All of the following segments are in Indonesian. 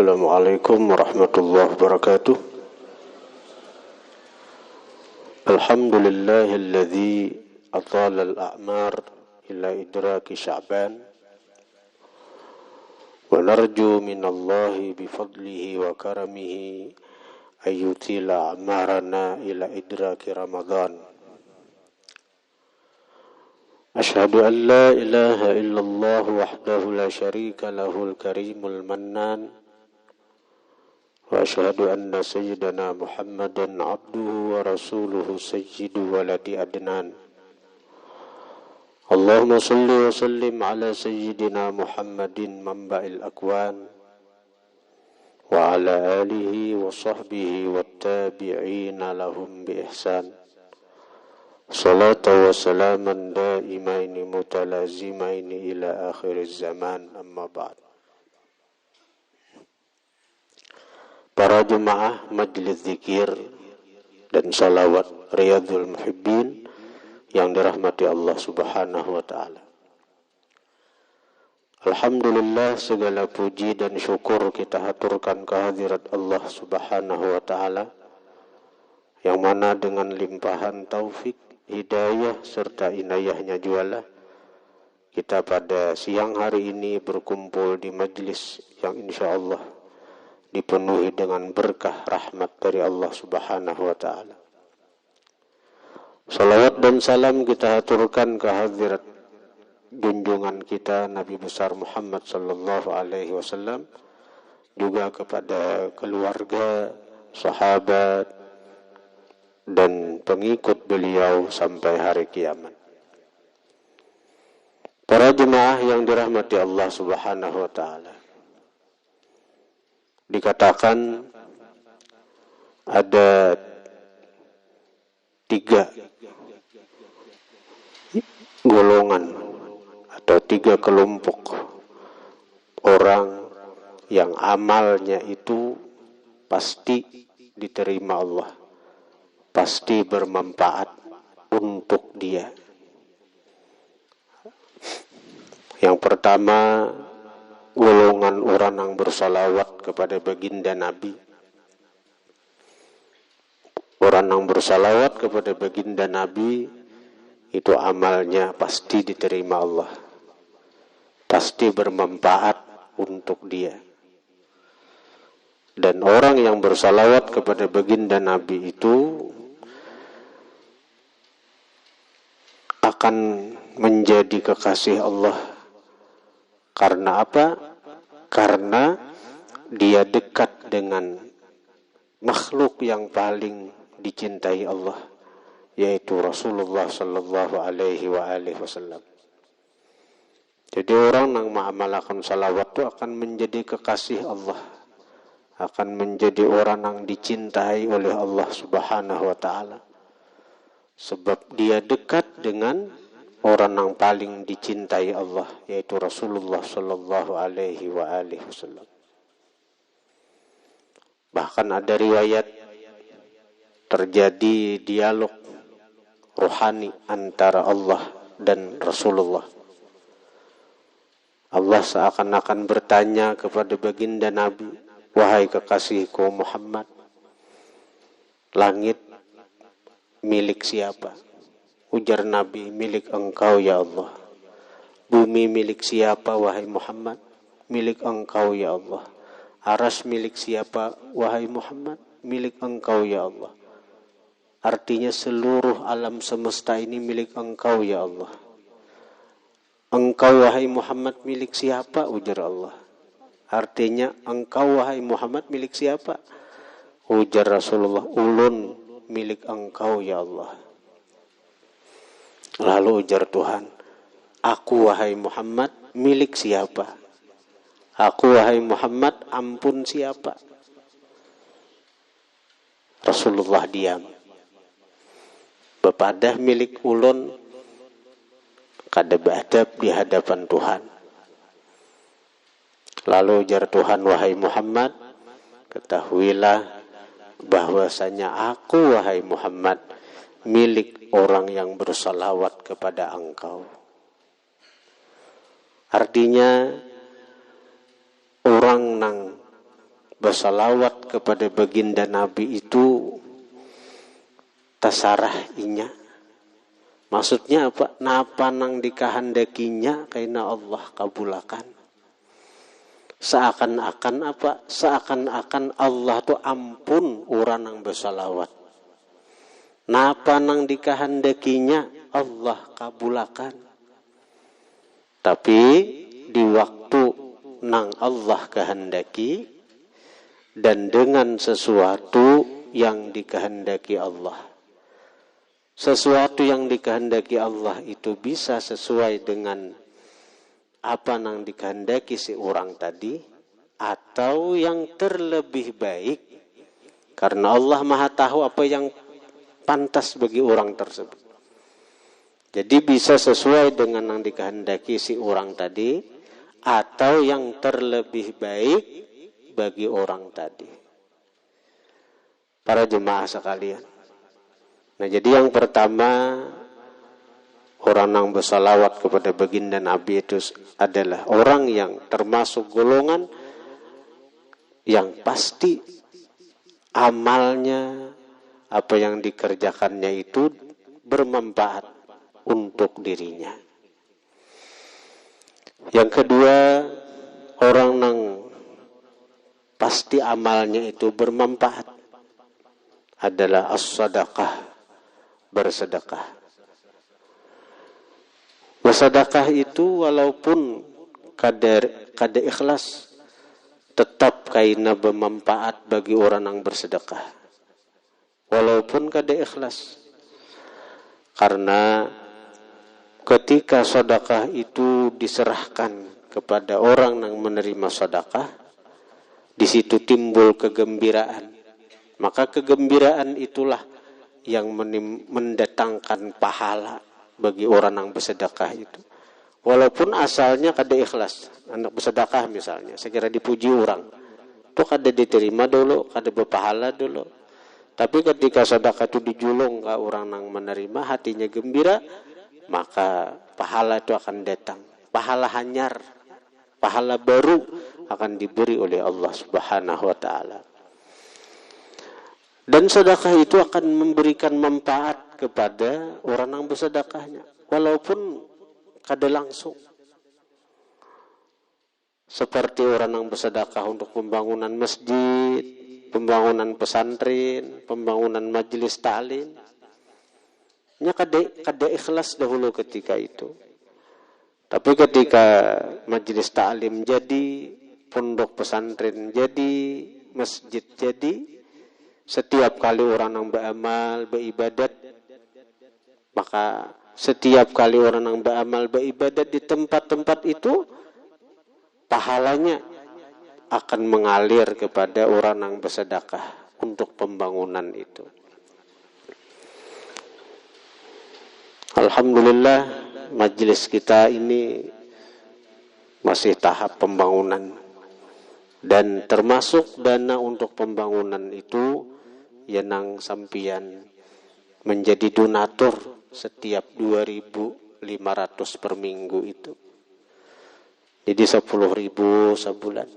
Assalamualaikum warahmatullahi wabarakatuh. Alhamdulillahilladzi atala al-a'mar ila idraki sya'ban wa narju minallahi bifadlihi wa karamihi ayyutila a'marana ila idraki ramadan. Ashhadu an la ilaha illallah wahdahu la syarika lahul karimul mannan wa ashhadu anna sayyidana Muhammadan abduhu wa rasuluhu sayyidu waladi adnan. Allahumma salli wa sallim ala sayyidina Muhammadin manba'il akwan wa ala alihi wa sahbihi wa tabi'ina lahum bi ihsan. Salatu wa salaman daimaini mutalazimaini ila akhir zaman, amma ba'd. Para jemaah majlis zikir dan salawat Riyadhul Muhibbin yang dirahmati Allah Subhanahu wa ta'ala. Alhamdulillah, segala puji dan syukur kita haturkan kehadirat Allah Subhanahu wa ta'ala, yang mana dengan limpahan taufik, hidayah serta inayahnya jualah kita pada siang hari ini berkumpul di majlis yang insyaallah dipenuhi dengan berkah rahmat dari Allah Subhanahu wa ta'ala. Salawat dan salam kita haturkan kehadirat junjungan kita Nabi besar Muhammad sallallahu alaihi wasallam, juga kepada keluarga, sahabat dan pengikut beliau sampai hari kiamat. Para jemaah yang dirahmati Allah Subhanahu wa ta'ala, dikatakan ada 3 golongan atau 3 kelompok orang yang amalnya itu pasti diterima Allah, pasti bermanfaat untuk dia. Yang pertama, golongan orang yang bersalawat kepada baginda Nabi. Orang yang bersalawat kepada baginda Nabi itu amalnya pasti diterima Allah, pasti bermanfaat untuk dia. Dan orang yang bersalawat kepada baginda Nabi itu akan menjadi kekasih Allah. Karena apa? Karena dia dekat dengan makhluk yang paling dicintai Allah, yaitu Rasulullah sallallahu alaihi wasallam. Jadi orang yang mengamalkan salawat itu akan menjadi kekasih Allah, akan menjadi orang yang dicintai oleh Allah Subhanahu wa ta'ala. Sebab dia dekat dengan orang yang paling dicintai Allah, yaitu Rasulullah sallallahu alaihi wasallam. Bahkan ada riwayat terjadi dialog rohani antara Allah dan Rasulullah. Allah seakan-akan bertanya kepada baginda Nabi, "Wahai kekasihku Muhammad, langit milik siapa?" Ujar Nabi, "Milik engkau ya Allah." "Bumi milik siapa wahai Muhammad?" "Milik engkau ya Allah." "Aras milik siapa wahai Muhammad?" "Milik engkau ya Allah." Artinya seluruh alam semesta ini milik engkau ya Allah. "Engkau wahai Muhammad milik siapa?" ujar Allah. Artinya engkau wahai Muhammad milik siapa? Ujar Rasulullah, "Ulun milik engkau ya Allah." Lalu ujar Tuhan, "Aku wahai Muhammad milik siapa?" "Aku wahai Muhammad ampun siapa?" Rasulullah diam. Bepadah milik ulun kada beadab di hadapan Tuhan. Lalu ujar Tuhan, "Wahai Muhammad, ketahuilah bahwasanya aku wahai Muhammad milik orang yang bersalawat kepada engkau." Artinya orang yang bersalawat kepada baginda Nabi itu tasarah inya. Maksudnya apa? Napa nang dikahandakinya kaina Allah kabulakan. Seakan-akan apa? Seakan-akan Allah tuh ampun urang nang bersalawat. Napa nang dikahandakinya Allah kabulakan. Tapi di waktu nang Allah kehendaki dan dengan sesuatu yang dikehendaki Allah. Sesuatu yang dikehendaki Allah itu bisa sesuai dengan apa nang dikehendaki si orang tadi, atau yang terlebih baik karena Allah Maha tahu apa yang pantas bagi orang tersebut. Jadi bisa sesuai dengan yang dikehendaki si orang tadi, atau yang terlebih baik bagi orang tadi. Para jemaah sekalian. Nah, jadi yang pertama, orang yang bersalawat kepada baginda Nabi itu adalah orang yang termasuk golongan yang pasti amalnya, apa yang dikerjakannya itu bermanfaat untuk dirinya. Yang kedua, orang yang pasti amalnya itu bermanfaat adalah as-sadaqah, bersedekah. Bersedekah itu walaupun kada ikhlas, tetap kaina bermanfaat bagi orang yang bersedekah. Walaupun kada ikhlas. Karena ketika sedekah itu diserahkan kepada orang yang menerima sedekah, di situ timbul kegembiraan. Maka kegembiraan itulah yang mendatangkan pahala bagi orang yang bersedekah itu. Walaupun asalnya kada ikhlas, anak bersedekah misalnya, sekira dipuji orang, itu kada diterima dulu, kada berpahala dulu. Tapi ketika sedekah itu dijulung ke orang yang menerima, hatinya gembira, maka pahala itu akan datang. Pahala hanyar, pahala baru akan diberi oleh Allah Subhanahu wa taala. Dan sedekah itu akan memberikan manfaat kepada orang yang bersedekahnya, walaupun kada langsung. Seperti orang yang bersedekah untuk pembangunan masjid, pembangunan pesantren, pembangunan majelis ta'lim. Nya kada ikhlas dahulu ketika itu. Tapi ketika majelis ta'lim jadi, pondok pesantren jadi, masjid jadi, setiap kali orang yang beramal, beribadat, maka setiap kali orang yang beramal, beribadat di tempat-tempat itu, pahalanya akan mengalir kepada orang yang bersedekah untuk pembangunan itu. Alhamdulillah, majelis kita ini masih tahap pembangunan. Dan termasuk dana untuk pembangunan itu, yenang sampian menjadi donatur setiap 2.500 per minggu itu. Jadi 10.000 sebulan.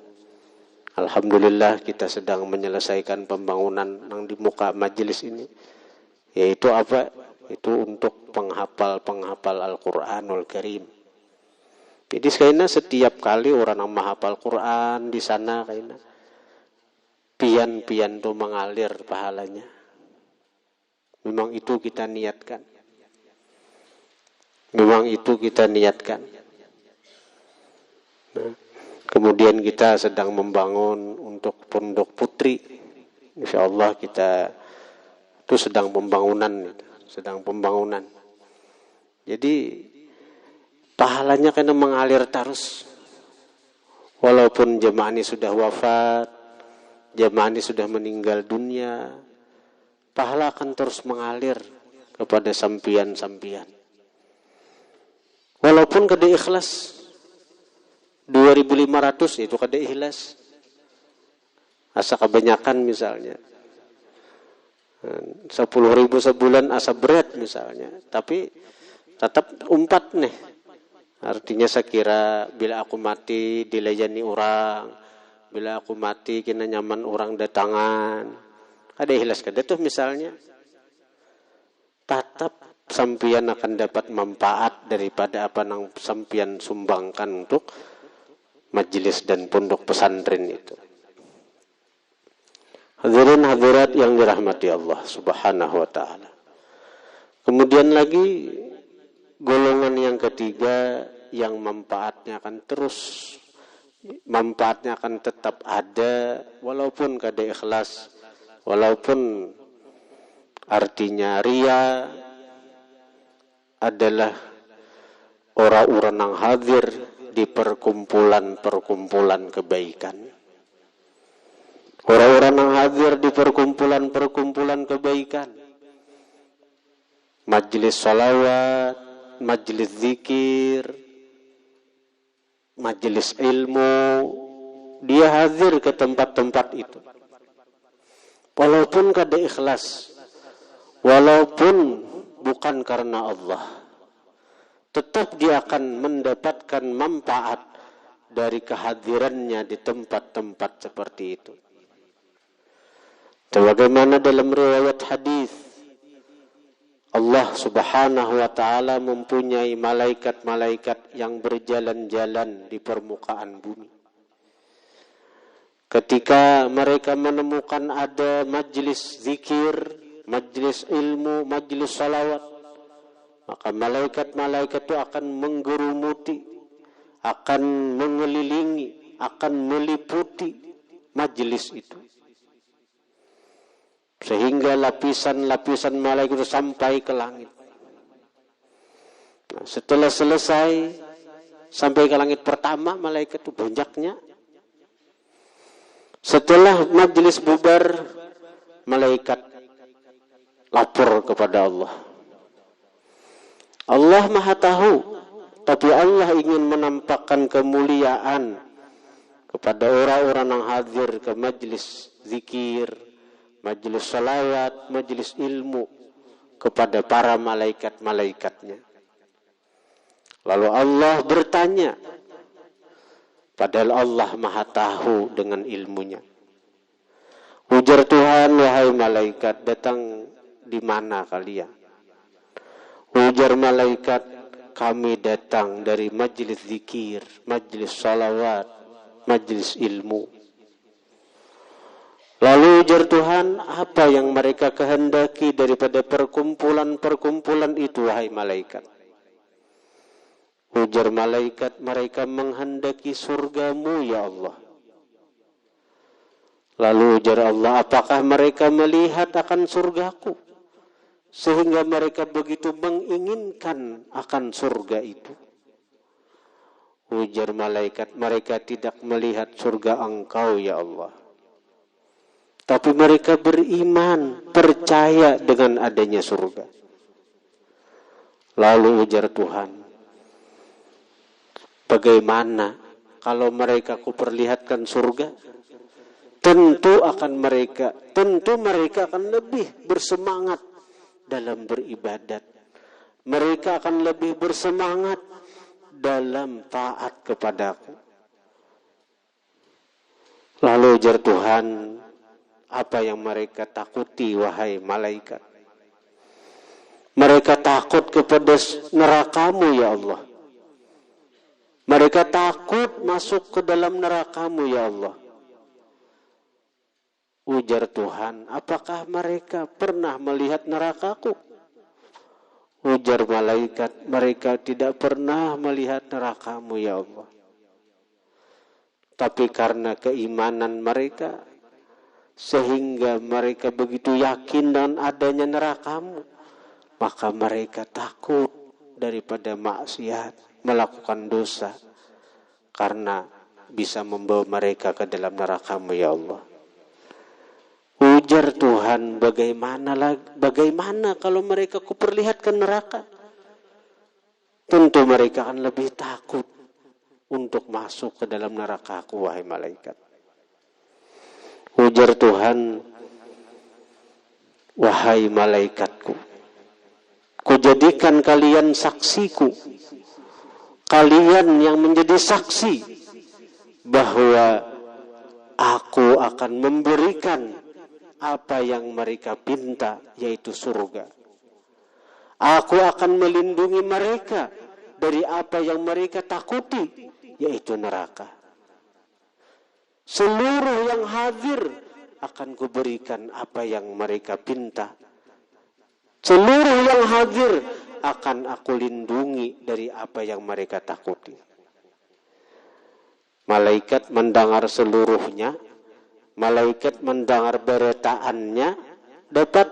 Alhamdulillah kita sedang menyelesaikan pembangunan yang di muka majelis ini. Yaitu apa? Itu untuk penghafal Al-Quranul Karim. Jadi sekalian setiap kali orang yang menghafal Quran di sana kayaknya pian-pian itu mengalir pahalanya. Memang itu kita niatkan. Memang itu kita niatkan. Nah, kemudian kita sedang membangun untuk pondok putri. Insyaallah kita itu sedang pembangunan. Jadi pahalanya kena mengalir terus. Walaupun jemaah ini sudah wafat, jemaah ini sudah meninggal dunia, pahala akan terus mengalir kepada sampian-sampian. Walaupun kada ikhlas, 2.500 itu kada ikhlas. Asa kebanyakan misalnya. 10.000 sebulan asa berat misalnya. Tapi tetap umpat nih. Artinya saya kira bila aku mati dilayani orang, bila aku mati kena nyaman orang datangan. Ada ikhlas kada tuh misalnya. Tatap sampian akan dapat manfaat daripada apa yang sampian sumbangkan untuk majelis dan pondok pesantren itu. Hadirin hadirat yang dirahmati Allah Subhanahu wa taala. Kemudian lagi golongan yang ketiga yang manfaatnya akan tetap ada walaupun kada ikhlas, walaupun artinya ria, adalah orang-orang yang hadir di perkumpulan-perkumpulan kebaikan. Orang-orang yang hadir di perkumpulan-perkumpulan kebaikan. Majelis salawat, majelis zikir, majelis ilmu, dia hadir ke tempat-tempat itu. Walaupun kada ikhlas, walaupun bukan karena Allah, tetap dia akan mendapatkan manfaat dari kehadirannya di tempat-tempat seperti itu. Sebagaimana dalam riwayat hadis, Allah Subhanahu wa taala mempunyai malaikat-malaikat yang berjalan-jalan di permukaan bumi. Ketika mereka menemukan ada majlis zikir, majlis ilmu, majlis salawat, maka malaikat-malaikat itu akan menggerumuti, akan mengelilingi, akan meliputi majlis itu. Sehingga lapisan-lapisan malaikat itu sampai ke langit. Nah, setelah selesai, sampai ke langit pertama, malaikat itu banyaknya. Setelah majlis bubar, malaikat lapor kepada Allah. Allah Maha Tahu, tapi Allah ingin menampakkan kemuliaan kepada orang-orang yang hadir ke majlis zikir, majlis salawat, majlis ilmu, kepada para malaikat-malaikatnya. Lalu Allah bertanya, padahal Allah Maha Tahu dengan ilmunya. Ujar Tuhan, wahai malaikat, datang di mana kalian? Ujar malaikat, kami datang dari majlis zikir, majlis salawat, majlis ilmu. Lalu ujar Tuhan, apa yang mereka kehendaki daripada perkumpulan-perkumpulan itu, wahai malaikat? Ujar malaikat, mereka menghendaki surgamu, ya Allah. Lalu ujar Allah, apakah mereka melihat akan surgaku? Sehingga mereka begitu menginginkan akan surga itu. Ujar malaikat, mereka tidak melihat surga engkau, ya Allah. Tapi mereka beriman, percaya dengan adanya surga. Lalu ujar Tuhan, bagaimana kalau mereka kuperlihatkan surga? Tentu mereka akan lebih bersemangat dalam beribadat. Mereka akan lebih bersemangat dalam taat kepadaku. Lalu ujar Tuhan, apa yang mereka takuti, wahai malaikat? Mereka takut kepada nerakamu, ya Allah. Mereka takut masuk ke dalam nerakamu, ya Allah. Ujar Tuhan, apakah mereka pernah melihat nerakaku? Ujar malaikat, mereka tidak pernah melihat nerakamu, ya Allah. Tapi karena keimanan mereka, sehingga mereka begitu yakin dengan adanya nerakamu, maka mereka takut daripada maksiat, melakukan dosa, karena bisa membawa mereka ke dalam nerakamu, ya Allah. Ujar Tuhan, bagaimana kalau mereka kuperlihatkan neraka? Tentu mereka akan lebih takut untuk masuk ke dalam neraka-Ku, wahai malaikat. Ujar Tuhan, wahai malaikatku, kujadikan kalian saksiku, kalian yang menjadi saksi bahwa aku akan memberikan apa yang mereka pinta, yaitu surga. Aku akan melindungi mereka dari apa yang mereka takuti, yaitu neraka. Seluruh yang hadir akan kuberikan apa yang mereka pinta. Seluruh yang hadir akan aku lindungi dari apa yang mereka takuti. Malaikat mendengar seluruhnya, malaikat mendengar beritaannya, dapat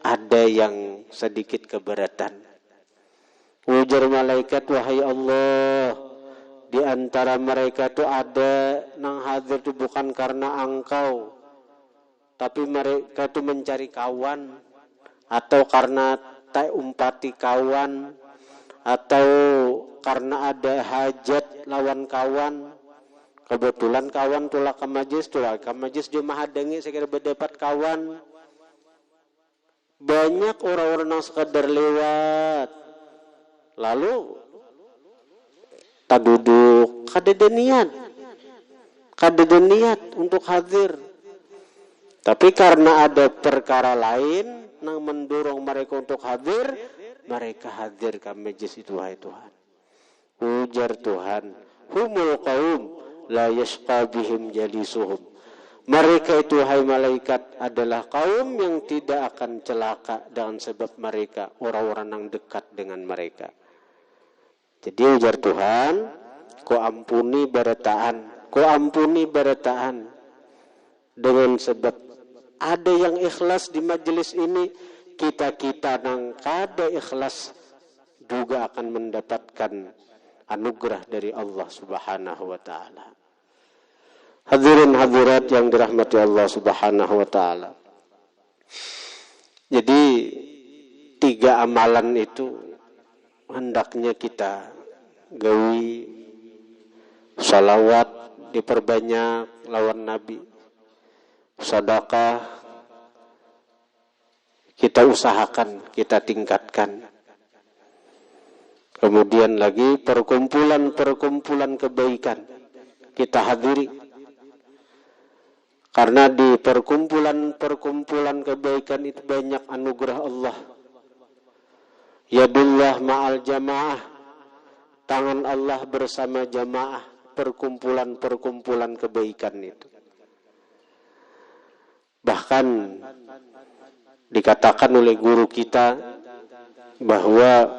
ada yang sedikit keberatan. Ujar malaikat, wahai Allah, di antara mereka itu ada yang hadir itu bukan karena engkau, tapi mereka itu mencari kawan, atau karena tak umpati kawan, atau karena ada hajat lawan kawan. Kebetulan kawan tulak ke majlis dia mahadangi sekira berdapat kawan. Banyak orang-orang yang sekadar lewat, lalu tak duduk, kada niat untuk hadir. Tapi karena ada perkara lain yang mendorong mereka untuk hadir, mereka hadir ke majlis itu, wahai Tuhan. Ujar Tuhan, humul qaum la yashqa bihim jalisuhum. Mereka itu, hai malaikat, adalah kaum yang tidak akan celaka dengan sebab mereka orang-orang yang dekat dengan mereka. Jadi ujar Tuhan, Ku ampuni berataan dengan sebab ada yang ikhlas di majelis ini, kita nang kada ikhlas juga akan mendapatkan anugerah dari Allah Subhanahu wa taala. Hadirin hadirat yang dirahmati Allah Subhanahu wa taala. Jadi 3 amalan itu hendaknya kita gawi. Salawat diperbanyak lawan Nabi. Sedekah kita usahakan, kita tingkatkan. Kemudian lagi perkumpulan kebaikan kita hadiri. Karena di perkumpulan kebaikan itu banyak anugerah Allah. Yadullah ma'al jamaah. Tangan Allah bersama jamaah. Perkumpulan kebaikan itu. Bahkan dikatakan oleh guru kita bahwa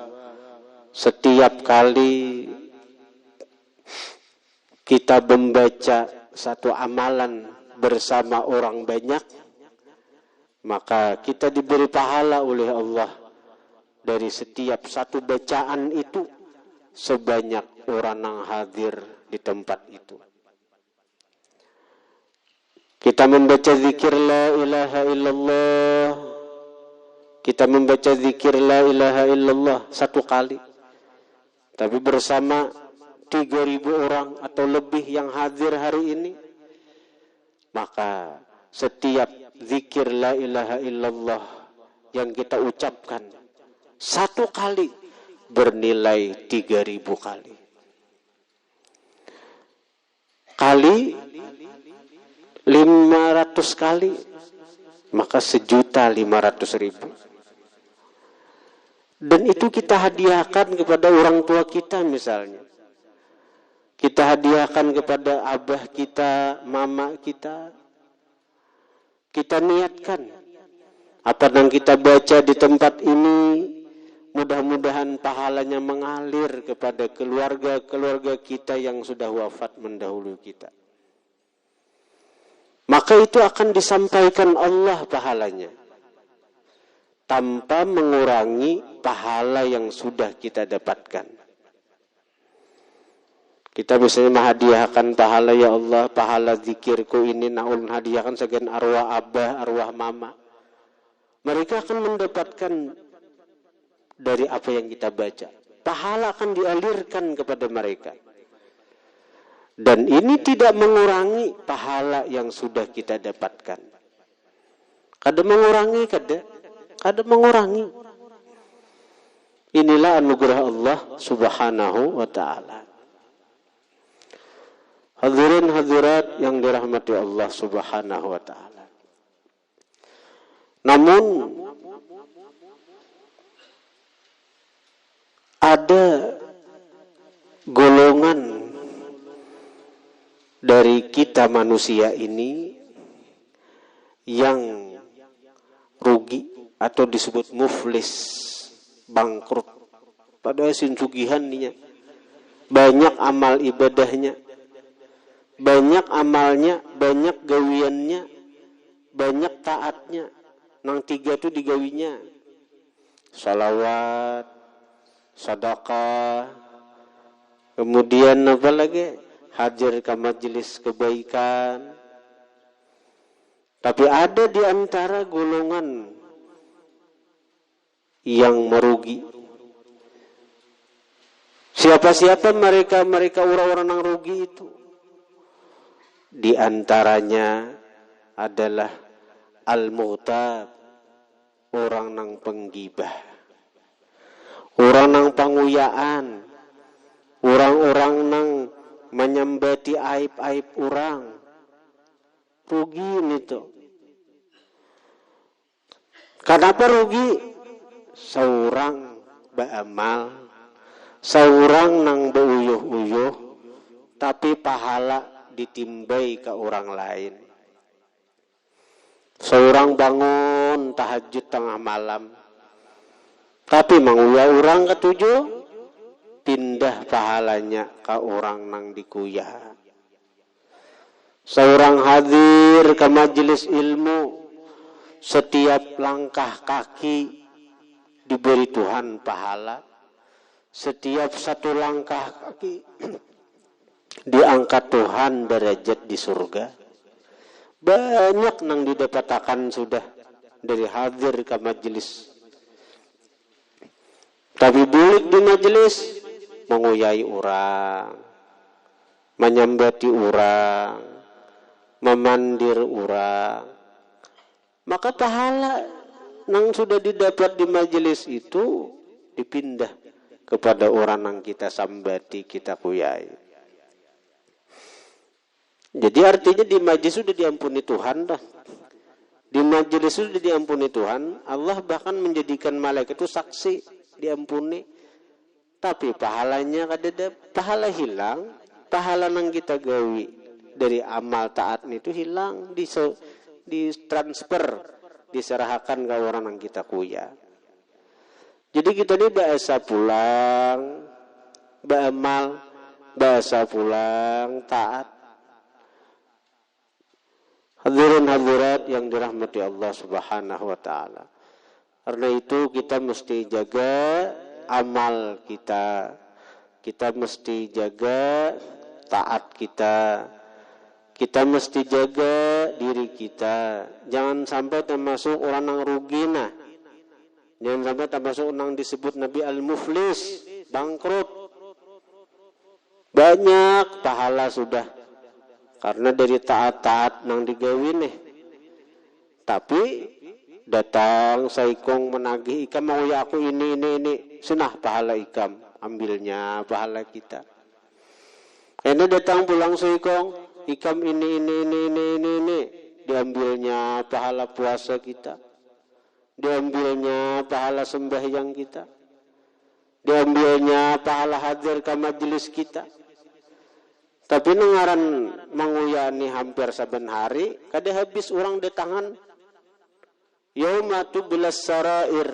setiap kali kita membaca satu amalan bersama orang banyak, maka kita diberi pahala oleh Allah dari setiap satu bacaan itu sebanyak orang yang hadir di tempat itu. Kita membaca zikir la ilaha illallah, kita membaca zikir la ilaha illallah 1 kali, tapi bersama 3.000 orang atau lebih yang hadir hari ini, maka setiap zikir la ilaha illallah yang kita ucapkan 1 kali bernilai 3.000 kali. Kali 500 kali, maka 1.500.000. Dan itu kita hadiahkan kepada orang tua kita misalnya. Kita hadiahkan kepada abah kita, mama kita. Kita niatkan apa yang kita baca di tempat ini, mudah-mudahan pahalanya mengalir kepada keluarga kita yang sudah wafat mendahului kita. Maka itu akan disampaikan Allah pahalanya, tanpa mengurangi pahala yang sudah kita dapatkan. Kita misalnya menghadiahkan pahala, ya Allah, pahala zikirku ini naun hadiahkan sekian arwah abah, arwah mama. Mereka akan mendapatkan dari apa yang kita baca. Pahala akan dialirkan kepada mereka. Dan ini tidak mengurangi pahala yang sudah kita dapatkan. Kada mengurangi, kada mengurangi. Inilah anugerah Allah Subhanahu wa ta'ala. Hadirin hadirat yang dirahmati Allah Subhanahu wa taala. Namun ada golongan dari kita manusia ini yang rugi atau disebut muflis, bangkrut. Padahal sinsugihan ninya, banyak amal ibadahnya, banyak amalnya, banyak gawiannya, banyak taatnya. Nang 3 itu digawinya. Salawat, sedekah, kemudian apa lagi? Hadir ke majelis kebaikan. Tapi ada di antara golongan yang merugi. Siapa-siapa mereka orang-orang yang rugi itu? Di antaranya adalah al-mughtab, orang nang penggibah, orang nang panguyaan, orang-orang nang menyembati aib-aib orang. Rugi itu. Kenapa rugi? Seorang beramal, seorang nang beuyuh-uyuh, tapi pahala ditimbai ke orang lain. Seorang bangun tahajud tengah malam, tapi menguyah orang ketujuh, pindah pahalanya ke orang nang dikuyah. Seorang hadir ke majelis ilmu, setiap langkah kaki diberi Tuhan pahala. Setiap satu langkah kaki diangkat Tuhan derajat di surga. Banyak nang didapatakan sudah dari hadir ke majelis. Tapi bulik di majelis, menguyai orang, menyambati orang, memandir orang. Maka pahala nang sudah didapat di majelis itu dipindah kepada orang yang kita sambati, kita kuyai. Jadi artinya di majelis sudah diampuni Tuhan dah. Di majelis sudah diampuni Tuhan. Allah bahkan menjadikan malaikat itu saksi diampuni. Tapi pahalanya kadada pahala hilang, pahala nang kita gawi dari amal taat itu hilang, ditransfer, diserahkan ke orang yang kita kuya. Jadi kita ini bahasa pulang, beramal, bahasa pulang, taat. Hadirin hadirat yang dirahmati Allah Subhanahu wa taala. Karena itu kita mesti jaga amal kita. Kita mesti jaga taat kita. Kita mesti jaga diri kita. Jangan sampai termasuk orang yang rugi nah. Jangan sampai termasuk orang disebut Nabi al-muflis, bangkrut. Banyak pahala sudah. Karena dari taat-taat nang digawi nih. Tapi datang saikong menagih ikam mau ya aku ini. Senah pahala ikam. Ambilnya pahala kita. Ini datang pulang saikong. Ikam ini. Diambilnya pahala puasa kita. Diambilnya pahala sembahyang kita. Diambilnya pahala hadir ke majelis kita. Tapi nengaran menguyani hampir saben hari, kada habis orang datangan. Yaumatu bilas sarair.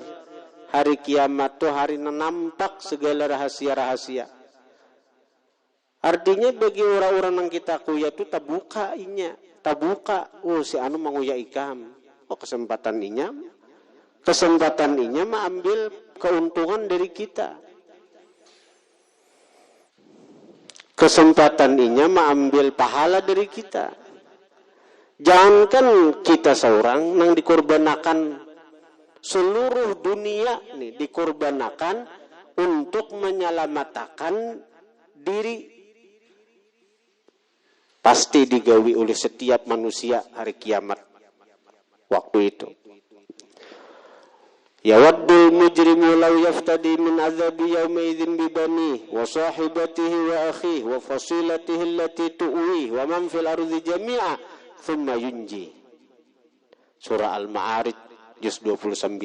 Hari kiamat tu hari nampak segala rahasia-rahasia. Artinya bagi orang-orang yang kita kuya itu tabuka inya, tabuka. Oh si anu menguya ikam. Oh kesempatan inya mengambil keuntungan dari kita. Kesempatan inya mengambil pahala dari kita. Jangankan kita seorang yang dikorbankan seluruh dunia nih dikorbankan untuk menyelamatkan diri. Pasti digawi oleh setiap manusia hari kiamat waktu itu. Yawaddul mujrimu law yaftadi min azabi yawma idzin bi banihi wa sahibatihi wa akhihi wa fasilatihi allati tu'wi wa man fil ardi jami'a thumma yunji. Surah Al-Ma'arij juz 29.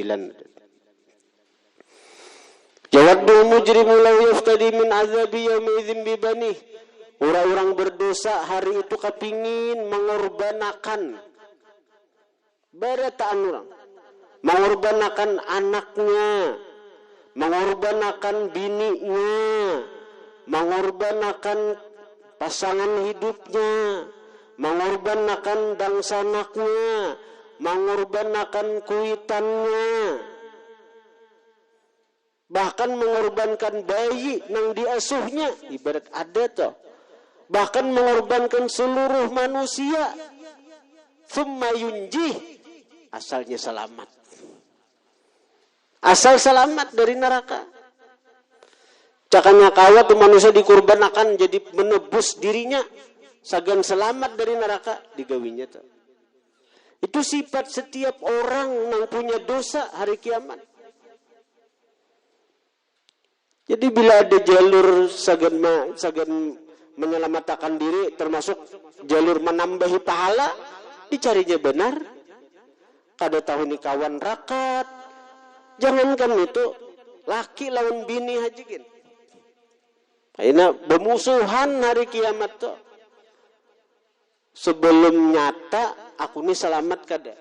Yawaddul mujrimu law yaftadi min azabi yawma idzin bi banihi. Orang-orang berdosa hari itu kepingin mengorbankan barataan orang, mengorbankan anaknya, mengorbankan bininya, mengorbankan pasangan hidupnya, mengorbankan bangsa anaknya, mengorbankan kuitannya, bahkan mengorbankan bayi nang diasuhnya, ibarat ada toh, bahkan mengorbankan seluruh manusia. Thumma yunjih, asalnya selamat. Asal selamat dari neraka. Cakanya kawat manusia dikorbankan jadi menebus dirinya sagan selamat dari neraka digawinya tuh. Itu sifat setiap orang yang punya dosa hari kiamat. Jadi bila ada jalur sagan menyelamatkan diri, termasuk jalur menambahi pahala, dicarinya benar. Kada tahu ini kawan rakat. Jangankan itu, laki lawan bini hajikin. Aina bermusuhan hari kiamat tuh. Sebelum nyata, aku ini selamat kada.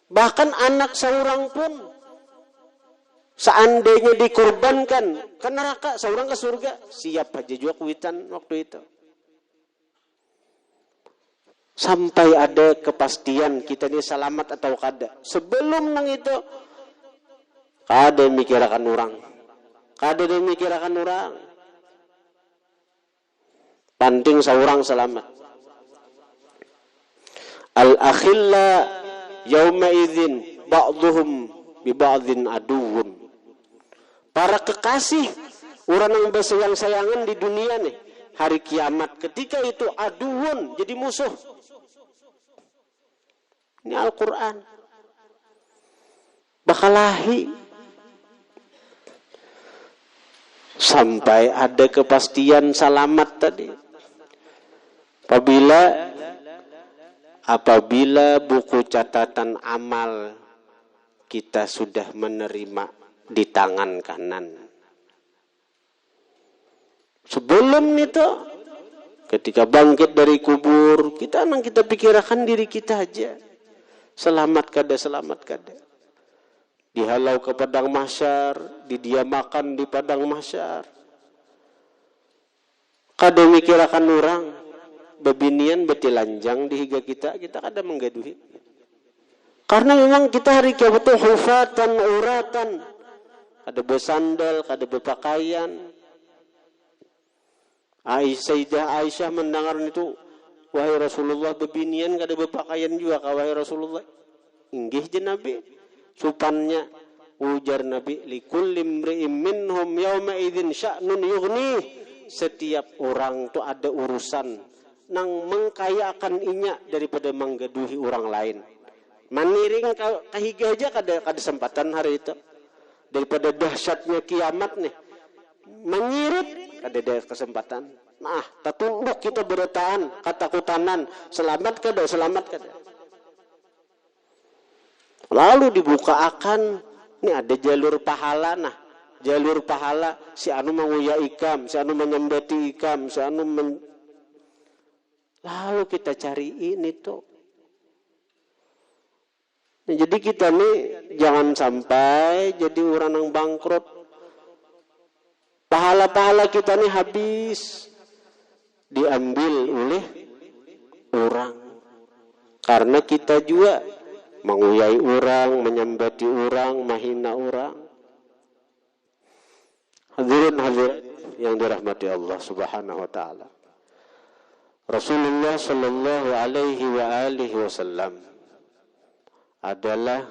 Bahkan anak seorang pun, seandainya dikorbankan ke neraka, seorang ke surga, siap aja juga kuitan waktu itu. Sampai ada kepastian kita ini selamat atau kada. Sebelum nang itu, kada mikirakan orang. Kada mikirakan orang. Penting seorang selamat. Al-akhilla yawma idzin ba'dhum bi ba'dhin aduwwun. Para kekasih, orang yang bersayang-sayangan di dunia nih, hari kiamat ketika itu aduwwun, jadi musuh. Ini Al-Quran. Bakalahi. Sampai ada kepastian selamat tadi. Apabila buku catatan amal kita sudah menerima di tangan kanan. Sebelum itu, ketika bangkit dari kubur, kita pikirkan diri kita aja. Selamat kada, selamat kada. Dihalau ke padang mahsyar, didiamakan di padang mahsyar. Kada mikirakan orang, bebinian betilanjang di higa kita kada menggaduhi. Karena memang kita hari kiamat itu hufatan, uratan. Kada bersandal, kada berpakaian. Sayyidah Aisyah mendengar itu, wahai Rasulullah, bebinian kada berpakaian juga kah wahai Rasulullah? Inggih je Nabi. Supannya ujar Nabi, likulli imri'in minhum yawma idzin sya'nun yughni. Setiap orang itu ada urusan nang mengkayakan inya daripada menggaduhi orang lain. Maniring kahiga aja kada kesempatan hari itu. Daripada dahsyatnya kiamat nih. Mengirit kada ada kesempatan. Nah, tatunduk kita berataan, katakutanan, selamat kada, selamat kada. Lalu dibuka akan, ini ada jalur pahala, nah. Jalur pahala, si anu menguya ikam, si anu menyembati ikam, si anu lalu kita cari ini tuh. Nah, jadi kita nih jangan sampai jadi orang yang bangkrut. Pahala-pahala kita nih habis diambil oleh orang. Karena kita juga menguyai orang, menyembati orang, menghina orang. Hadirin hadirat yang dirahmati Allah Subhanahu wa taala. Rasulullah sallallahu alaihi wa alihi wasallam adalah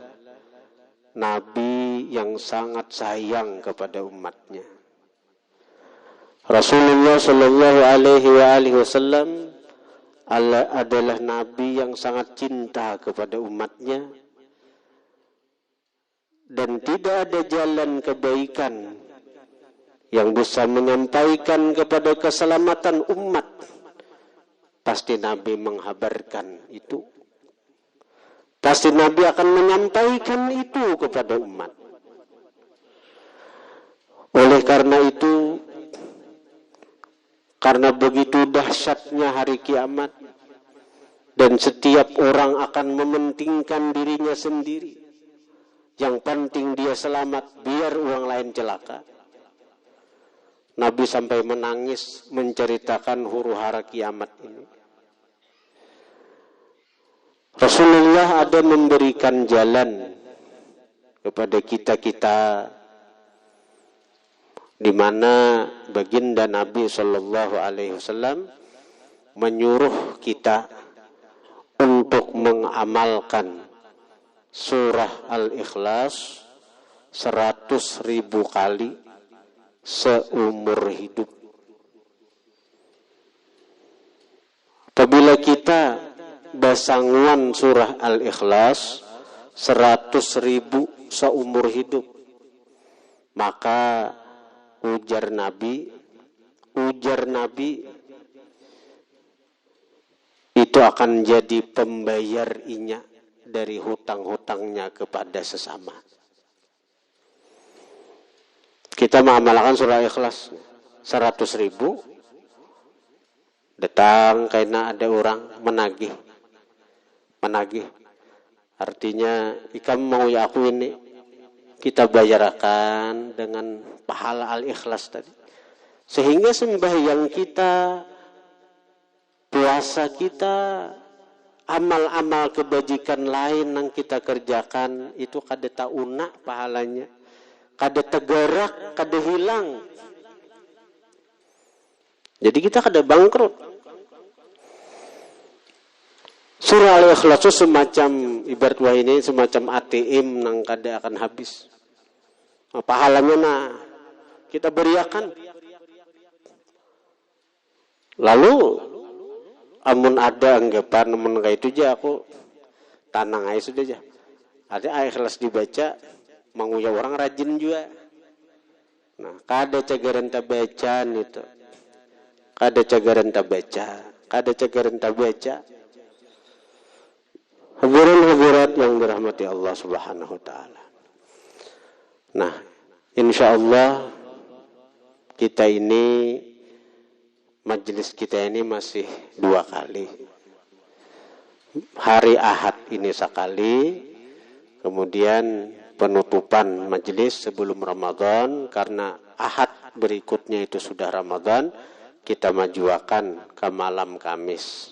nabi yang sangat sayang kepada umatnya. Rasulullah sallallahu alaihi wa alihi wasallam adalah nabi yang sangat cinta kepada umatnya, dan tidak ada jalan kebaikan yang bisa menyampaikan kepada keselamatan umat, pasti Nabi menghabarkan itu. Pasti Nabi akan menyampaikan itu kepada umat. Oleh karena itu, karena begitu dahsyatnya hari kiamat, dan setiap orang akan mementingkan dirinya sendiri. Yang penting dia selamat, biar orang lain celaka. Nabi sampai menangis menceritakan huru-hara kiamat ini. Rasulullah ada memberikan jalan kepada kita-kita, di mana baginda Nabi Shallallahu Alaihi Wasallam menyuruh kita untuk mengamalkan surah Al-Ikhlas 100.000 kali seumur hidup. Apabila kita basanguan surah Al-Ikhlas 100.000 seumur hidup, maka ujar Nabi itu akan jadi pembayar inya dari hutang-hutangnya kepada sesama. Kita mengamalkan surah Ikhlas 100.000, datang karena ada orang menagih. Artinya, ikam mau ya aku ini, kita bayarkan dengan pahala Al-Ikhlas tadi. Sehingga sembahyang kita, puasa kita, amal-amal kebajikan lain yang kita kerjakan, itu kada tauna pahalanya. Kada tegarak, kada hilang. Jadi kita kada bangkrut. Surah Al-Ikhlas itu semacam, ibarat wah ini semacam ATM yang kada akan habis. Nah, pahalanya kita beriakan. Lalu amun ada anggapan amun kayak itu aja aku tanang aja sudah aja. Ada Al-Ikhlas dibaca, menguya orang rajin juga. Nah, kada cagaran tabacaan itu. Kada cagaran tabaca. Hadirin-hadirat yang dirahmati Allah Subhanahu wa taala. Nah, insyaallah kita ini, majelis kita ini masih 2 kali. Hari Ahad ini sekali, kemudian penutupan majelis sebelum Ramadan, karena Ahad berikutnya itu sudah Ramadan, kita majuakan ke malam Kamis.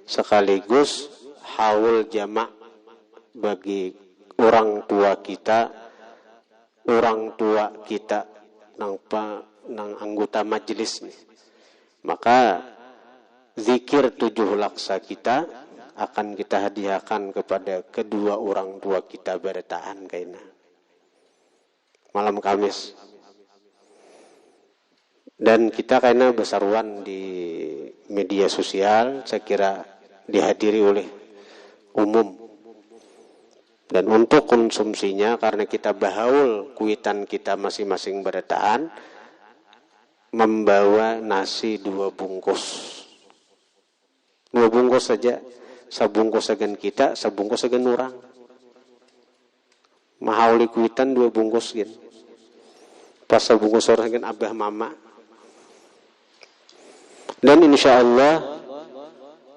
Sekaligus haul jamak bagi orang tua kita nang anggota majelis nih. Maka zikir 7 laksa kita akan kita hadiahkan kepada kedua orang tua kita bertaan kaina malam Kamis. Dan kita karena besaruan di media sosial, saya kira dihadiri oleh umum. Dan untuk konsumsinya, karena kita bahaul kuitan kita masing-masing berataan, membawa nasi 2 bungkus. 2 bungkus saja, sabungkus agan kita, sabungkus agan orang. Mahauli kuitan 2 bungkus gitu. Pas sabungkus orang agan abah mama. Dan insya Allah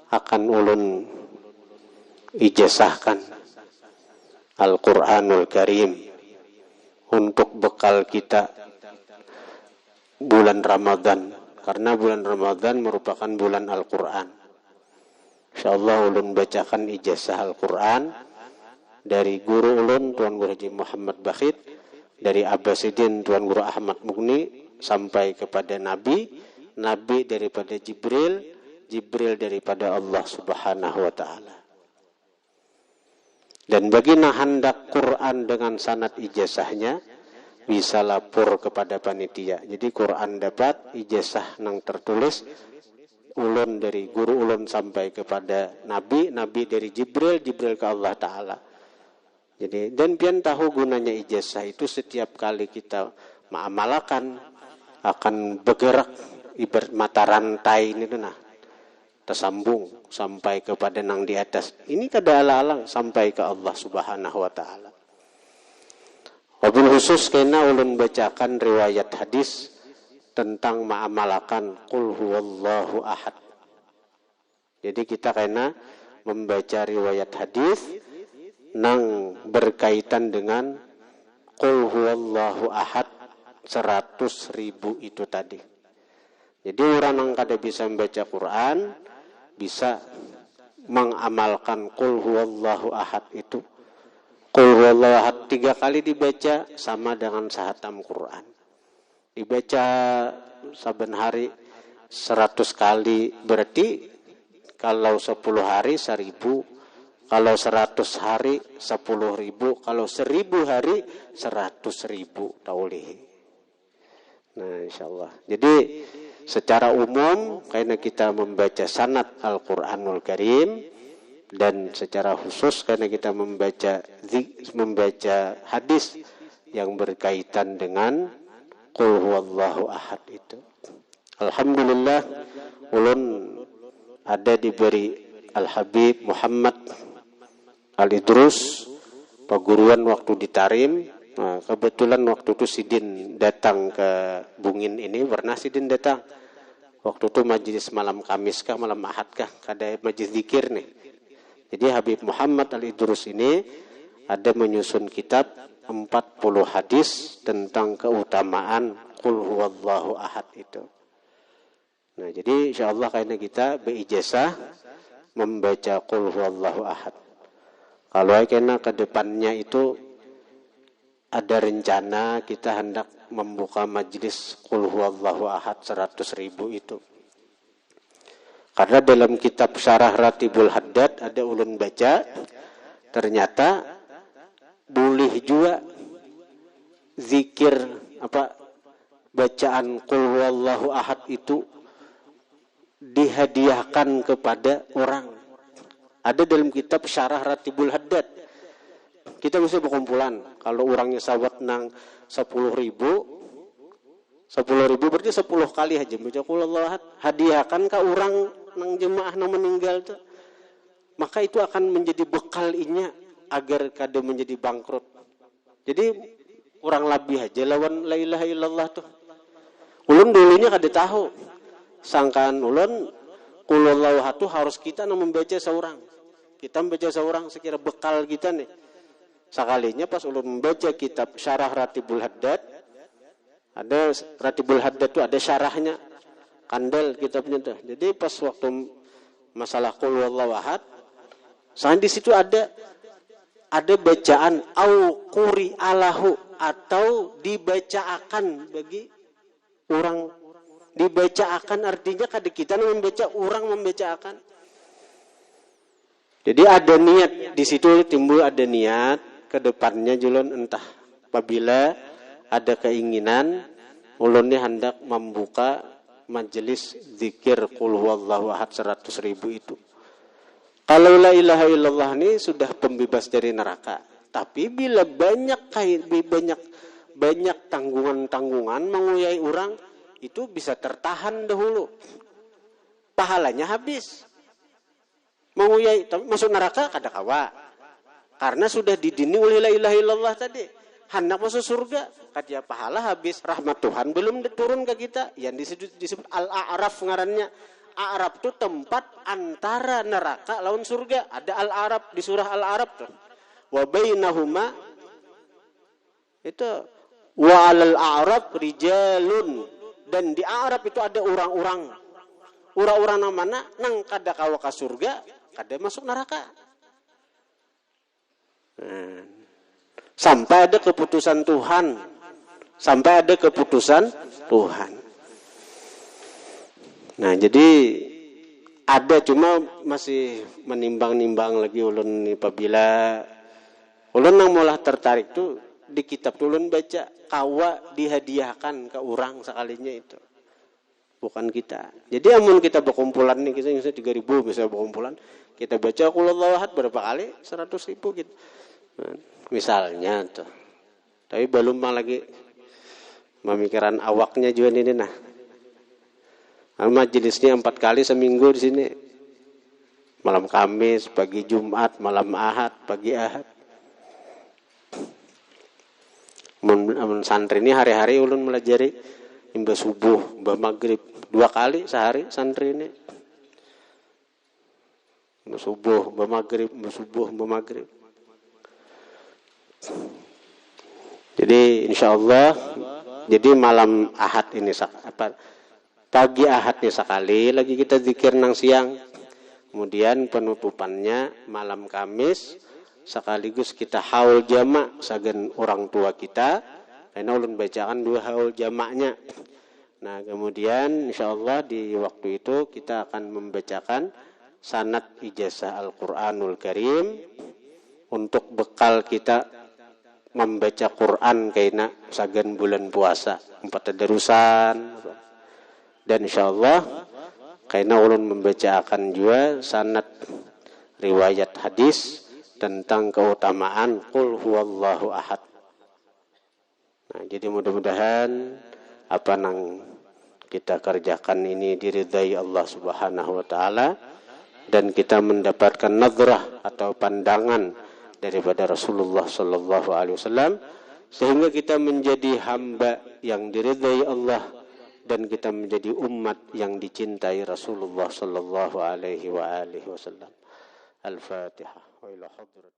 akan ulun ijazahkan Al-Quranul Karim untuk bekal kita bulan Ramadan. Karena bulan Ramadan merupakan bulan Al-Quran. Insya Allah ulun bacakan ijazah Al-Quran dari guru ulun Tuan Guru Haji Muhammad Bakhit, dari Abbasidin Tuan Guru Ahmad Mugni, sampai kepada Nabi daripada Jibril daripada Allah Subhanahu wa taala. Dan bagi yang hendak Quran dengan sanad ijazahnya bisa lapor kepada panitia. Jadi Quran dapat, ijazah nang tertulis ulun dari guru ulun sampai kepada Nabi, Nabi dari Jibril, Jibril ke Allah Ta'ala. Jadi, dan pian tahu gunanya ijazah itu setiap kali kita mengamalkan akan bergerak ibarat mata rantai ini tuh nah. Tersambung sampai kepada nang di atas. Ini kada alang-alang sampai ke Allah Subhanahu wa taala. Wabil khusus kena ulun bacakan riwayat hadis tentang ma'amalakan qul huwallahu ahad. Jadi kita kena membaca riwayat hadis nang berkaitan dengan qul huwallahu ahad 100.000 itu tadi. Jadi orang yang kada bisa membaca Quran bisa mengamalkan qul huwallahu ahad itu. Qul huwallahu ahad 3 kali dibaca sama dengan sehatam Quran. Dibaca saben hari 100 kali berarti kalau 10 hari 1.000, kalau 100 hari 10.000, kalau 1.000 hari 100.000 taulih. Nah, insyaallah. Jadi secara umum karena kita membaca sanad Al-Qur'anul Karim dan secara khusus karena kita membaca hadis yang berkaitan dengan qul huwallahu ahad itu. Alhamdulillah ulun ada diberi Al-Habib Muhammad Al-Idrus paguruan waktu di Tarim. Nah, kebetulan waktu itu Sidin datang ke Bungin ini, pernah Sidin datang. Waktu itu majelis malam Kamis kah, malam Ahad kah, ada majelis zikir nih. Jadi Habib Muhammad Al-Idrus ini ada menyusun kitab 40 hadis tentang keutamaan qul huwallahu ahad itu. Nah, jadi insyaallah kayaknya kita berijazah membaca qul huwallahu ahad. Kalau kena ke depannya itu ada rencana kita hendak membuka majelis qul huwallahu ahad 100.000 itu. Karena dalam kitab Syarah Ratibul Haddad ada ulun baca, ternyata boleh juga zikir bacaan qul huwallahu ahad itu dihadiahkan kepada orang. Ada dalam kitab Syarah Ratibul Haddad. Kita bisa berkumpulan. Kalau orangnya sahabat nang 10.000 berarti 10 kali aja baca qul huwallahu ahad, hadiahkan ke orang nang jemaah nang meninggal tuh. Maka itu akan menjadi bekal inya agar kada menjadi bangkrut. Jadi kurang lebih aja lawan la ilaha illallah tuh. Ulun dulunya kada tahu. Sangkaan ulun qul huwallahu ahad tuh harus kita nang membaca seorang. Kita membaca seorang sekira bekal kita nih. Sekalinya pas ulun membaca kitab Syarah Ratibul Haddad, ada Ratibul Haddad itu ada syarahnya, kandel kitabnya tuh. Jadi pas waktu masalah qul huwallahu ahad, soalnya di situ ada bacaan au quri alahu atau dibacaakan bagi orang. Dibacaakan artinya kada kita membaca, orang membacaakan. Jadi ada niat di situ, timbul ada niat. Kedepannya julun entah apabila ada keinginan ulun ni hendak membuka majelis zikir qul huwallahu ahad 100.000 itu. Kalau la ilaha illallah ni sudah pembebas dari neraka. Tapi bila banyak tanggungan-tanggungan menguyai orang itu bisa tertahan dahulu. Pahalanya habis. Menguyai masuk neraka kada kawa. Karena sudah didini oleh la ilaha illallah tadi. Hendak masuk surga, kadia pahala habis, rahmat Tuhan belum turun ke kita. Yang disebut Al-A'raf ngarannya. A'raf itu tempat antara neraka lawan surga. Ada Al-A'raf di surah Al-A'raf tuh. Wa bainahuma itu wa 'alal a'raf rijalun, dan di A'raf itu ada orang-orang. Orang-orang nang mana nang kada kawa ka surga, kada masuk neraka. Sampai ada keputusan Tuhan. Nah, jadi ada cuma masih menimbang-nimbang lagi ulun ni apabila ulun nang malah tertarik tuh di kitab ulun baca kawa dihadiahkan ke orang sekalinya itu. bukan kita. Jadi amun kita berkumpulan nih, kita 3.000 bisa berkumpulan, kita baca qul huwallahu ahad berapa kali? 100.000 gitu. Nah, misalnya tuh. Tapi belum lagi pemikiran awaknya juga ini nah. Majelisnya 4 kali seminggu di sini. Malam Kamis, pagi Jumat, malam Ahad, pagi Ahad. Mun santri ini hari-hari ulun melajari imbah subuh, imbah maghrib 2 kali sehari santri ini. Imbah subuh, imbah maghrib, imbah subuh, imbah maghrib. Jadi insyaallah jadi malam Ahad ini pagi Ahad ini sekali lagi kita zikir nang siang. Kemudian penutupannya malam Kamis sekaligus kita haul jamak sagen orang tua kita. Karena ulun bacakan 2 haul jamaknya. Nah, kemudian insyaallah di waktu itu kita akan membacakan sanad ijazah Al-Qur'anul Karim untuk bekal kita membaca Quran kaina sagen bulan puasa 4 tadarusan. Dan insyaallah kaina ulun membacakan juga sanad riwayat hadis tentang keutamaan qul huwallahu ahad. Nah, jadi mudah-mudahan apa nang kita kerjakan ini diridai Allah Subhanahu wa taala dan kita mendapatkan nazrah atau pandangan daripada Rasulullah sallallahu alaihi wasallam sehingga kita menjadi hamba yang diridai Allah dan kita menjadi umat yang dicintai Rasulullah sallallahu alaihi wasallam. Al-Fatihah. Wa ila hadratin